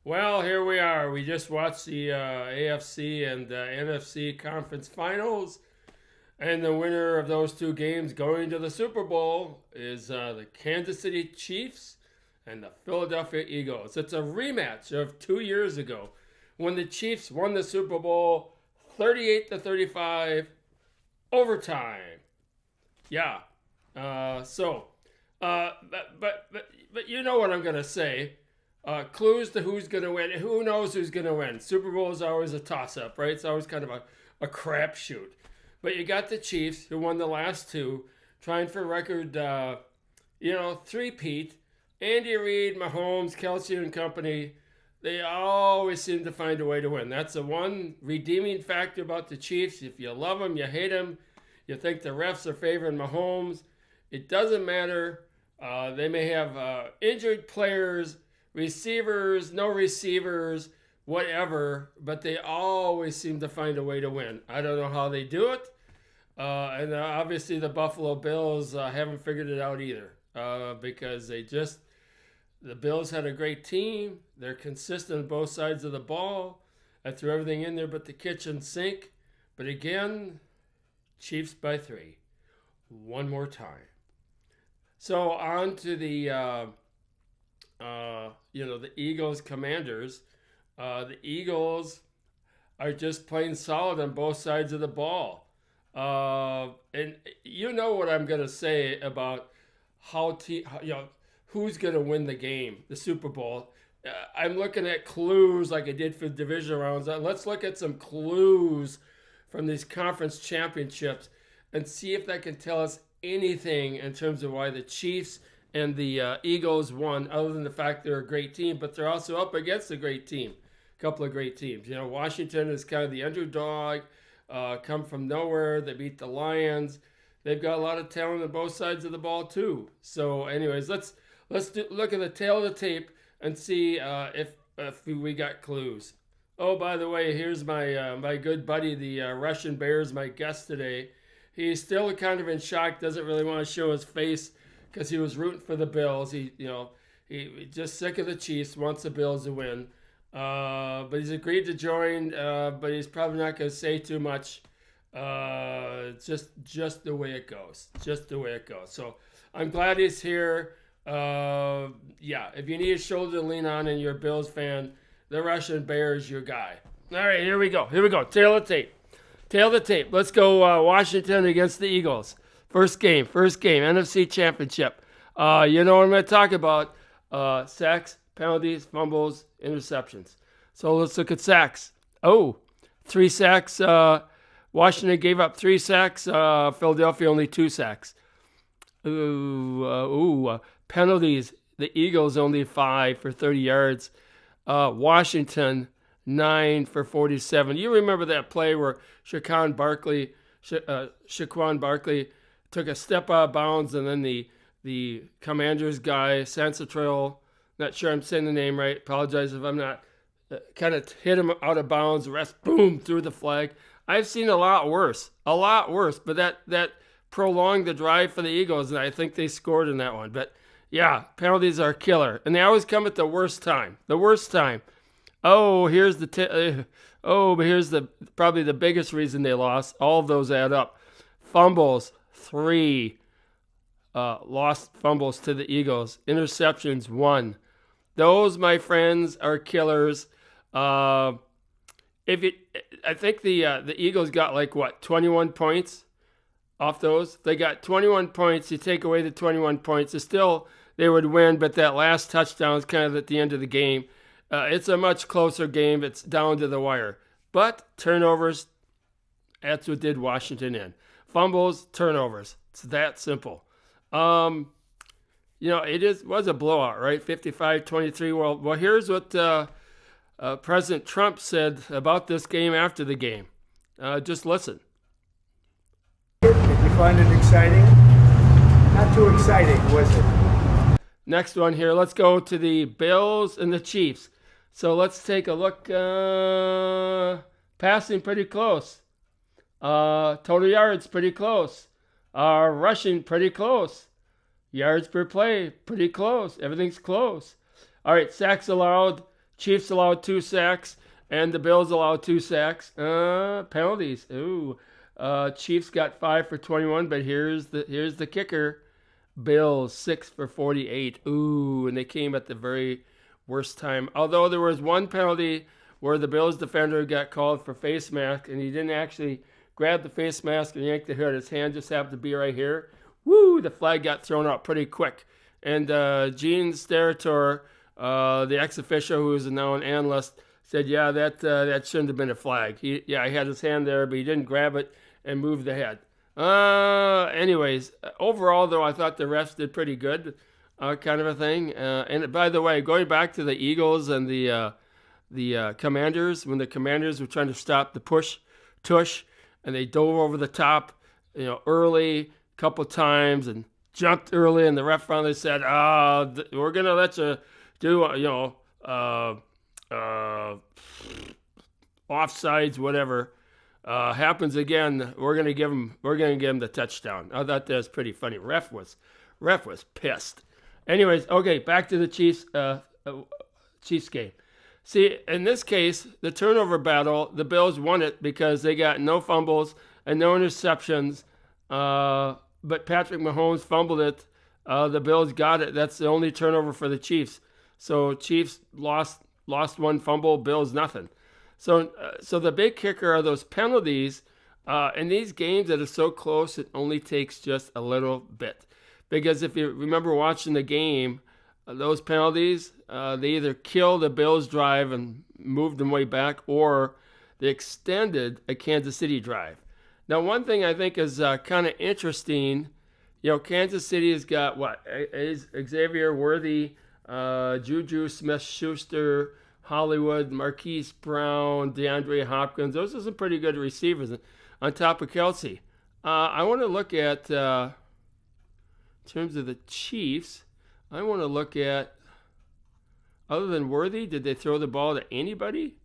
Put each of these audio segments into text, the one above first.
Well, here we are. We just watched the AFC and NFC conference finals, and the winner of those two games going to the Super Bowl is the Kansas City Chiefs and the Philadelphia Eagles. It's a rematch of 2 years ago when the Chiefs won the Super Bowl 38-35 overtime. Yeah. But you know what I'm gonna say. Clues to who's going to win. Who knows who's going to win? Super Bowl is always a toss-up, right? It's always kind of a crapshoot. But you got the Chiefs, who won the last two, trying for record, three-peat. Andy Reid, Mahomes, Kelsey, and company, they always seem to find a way to win. That's the one redeeming factor about the Chiefs. If you love them, you hate them, you think the refs are favoring Mahomes, it doesn't matter. They may have injured players, receivers, no receivers, whatever, but they always seem to find a way to win. I don't know how they do it. And obviously the Buffalo Bills haven't figured it out either because the Bills had a great team. They're consistent on both sides of the ball. I threw everything in there but the kitchen sink. But again, Chiefs by 3. One more time. So on to the Eagles Commanders. The Eagles are just plain solid on both sides of the ball. And you know what I'm going to say about who's going to win the game, the Super Bowl. I'm looking at clues like I did for the division rounds. Let's look at some clues from these conference championships and see if that can tell us anything in terms of why the Chiefs and the Eagles won, other than the fact they're a great team, but they're also up against a great team, a couple of great teams. Washington is kind of the underdog, come from nowhere. They beat the Lions. They've got a lot of talent on both sides of the ball too. So, anyways, let's look at the tail of the tape and see if we got clues. Oh, by the way, here's my good buddy, the Russian Bears, my guest today. He's still kind of in shock, doesn't really want to show his face, because he was rooting for the Bills. He just sick of the Chiefs, wants the Bills to win. But he's agreed to join, but he's probably not going to say too much. Just the way it goes. Just the way it goes. So I'm glad he's here. If you need a shoulder to lean on and you're a Bills fan, the Russian Bears, your guy. All right, here we go. Tail of the tape. Let's go Washington against the Eagles. First game, NFC Championship. You know what I'm going to talk about. Sacks, penalties, fumbles, interceptions. So let's look at sacks. 3 sacks. Washington gave up 3 sacks. Philadelphia only 2 sacks. Penalties. The Eagles only 5 for 30 yards. Washington 9 for 47. You remember that play where Shaquan Barkley took a step out of bounds, and then the Commanders guy, Sansatrail, not sure I'm saying the name right, apologize if I'm not, kind of hit him out of bounds, rest, boom, through the flag. I've seen a lot worse, but that prolonged the drive for the Eagles, and I think they scored in that one. But yeah, penalties are killer, and they always come at the worst time. But here's probably the biggest reason they lost. All of those add up. Fumbles, 3 lost fumbles to the Eagles. Interceptions, 1. Those, my friends, are killers. I think the Eagles got 21 points off those. They got 21 points. You take away the 21 points, they would win. But that last touchdown is kind of at the end of the game. It's a much closer game. It's down to the wire. But turnovers, that's what did Washington in. Fumbles, turnovers. It's that simple. It was a blowout, right? 55-23. Well, here's what President Trump said about this game after the game. Just listen. Did you find it exciting? Not too exciting, was it? Next one here. Let's go to the Bills and the Chiefs. So let's take a look. Passing pretty close. Total yards pretty close. Rushing pretty close. Yards per play pretty close. Everything's close. All right, sacks allowed Chiefs allowed 2 sacks, and the Bills allowed 2 sacks. Penalties. Ooh. Chiefs got 5 for 21, but here's the kicker. Bills 6 for 48. Ooh, and they came at the very worst time. Although there was one penalty where the Bills defender got called for face mask, and he didn't actually grab the face mask and yank the hood. His hand just happened to be right here. Woo! The flag got thrown out pretty quick. And Gene Steratore, the ex-official who is now an analyst, said, yeah, that shouldn't have been a flag. He had his hand there, but he didn't grab it and move the head. Anyways, overall, though, I thought the refs did pretty good, kind of a thing. And by the way, going back to the Eagles and the Commanders, when the Commanders were trying to stop the tush, and they dove over the top, early, a couple times, and jumped early, and the ref finally said, we're going to let you do, offsides, whatever. Happens again, we're gonna give him the touchdown. I thought that was pretty funny. Ref was pissed. Anyways, okay, back to the Chiefs game. See, in this case, the turnover battle, the Bills won it because they got no fumbles and no interceptions. But Patrick Mahomes fumbled it. The Bills got it. That's the only turnover for the Chiefs. So Chiefs lost one fumble, Bills nothing. So the big kicker are those penalties. In these games that are so close, it only takes just a little bit. Because if you remember watching the game, those penalties, they either kill the Bills' drive and moved them way back, or they extended a Kansas City drive. Now, one thing I think is kind of interesting, Kansas City has got Xavier Worthy, Juju Smith-Schuster, Hollywood, Marquise Brown, DeAndre Hopkins. Those are some pretty good receivers on top of Kelsey. I want to look at, in terms of the Chiefs, I want to look at, other than Worthy, did they throw the ball to anybody?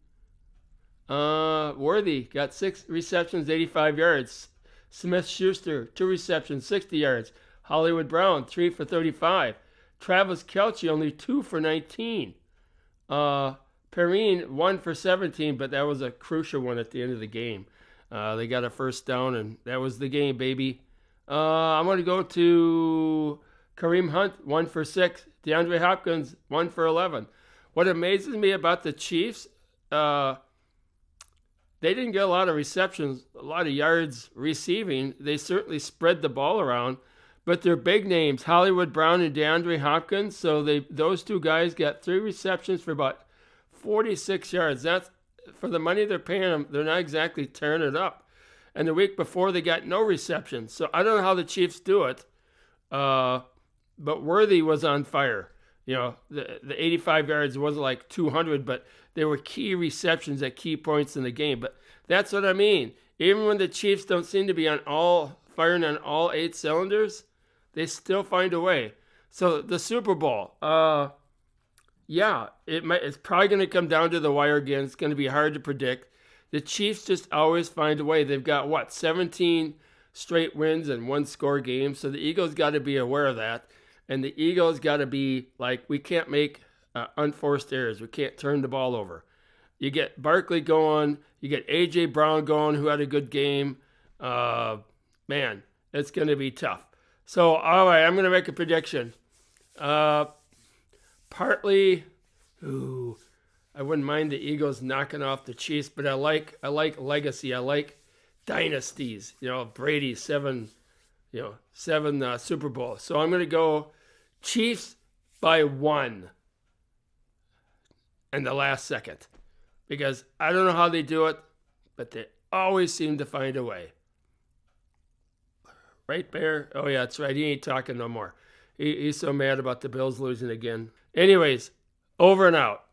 Worthy got 6 receptions, 85 yards. Smith-Schuster, 2 receptions, 60 yards. Hollywood Brown, 3 for 35. Travis Kelce, only 2 for 19. Perrine, 1 for 17, but that was a crucial one at the end of the game. They got a first down, and that was the game, baby. I'm going to go to Kareem Hunt, 1 for 6. DeAndre Hopkins, 1 for 11. What amazes me about the Chiefs, they didn't get a lot of receptions, a lot of yards receiving. They certainly spread the ball around, but their big names, Hollywood Brown and DeAndre Hopkins, so those 2 guys got 3 receptions for about 46 yards. That's for the money they're paying them. They're not exactly tearing it up. And the week before, they got no receptions. So I don't know how the Chiefs do it, but Worthy was on fire. The 85 yards wasn't like 200, but they were key receptions at key points in the game. But that's what I mean. Even when the Chiefs don't seem to be firing on all 8 cylinders, they still find a way. So the Super Bowl, it's probably going to come down to the wire again. It's going to be hard to predict. The Chiefs just always find a way. They've got, 17 straight wins and 1-score games. So the Eagles got to be aware of that. And the Eagles got to be like, we can't make unforced errors. We can't turn the ball over. You get Barkley going. You get A.J. Brown going, who had a good game. Man, it's going to be tough. So, all right, I'm going to make a prediction. Partly, I wouldn't mind the Eagles knocking off the Chiefs, but I like legacy. I like dynasties. Brady 7 Super Bowls. So I'm going to go Chiefs by 1 in the last second, because I don't know how they do it, but they always seem to find a way. Right, Bear? Oh, yeah, that's right. He ain't talking no more. He's so mad about the Bills losing again. Anyways, over and out.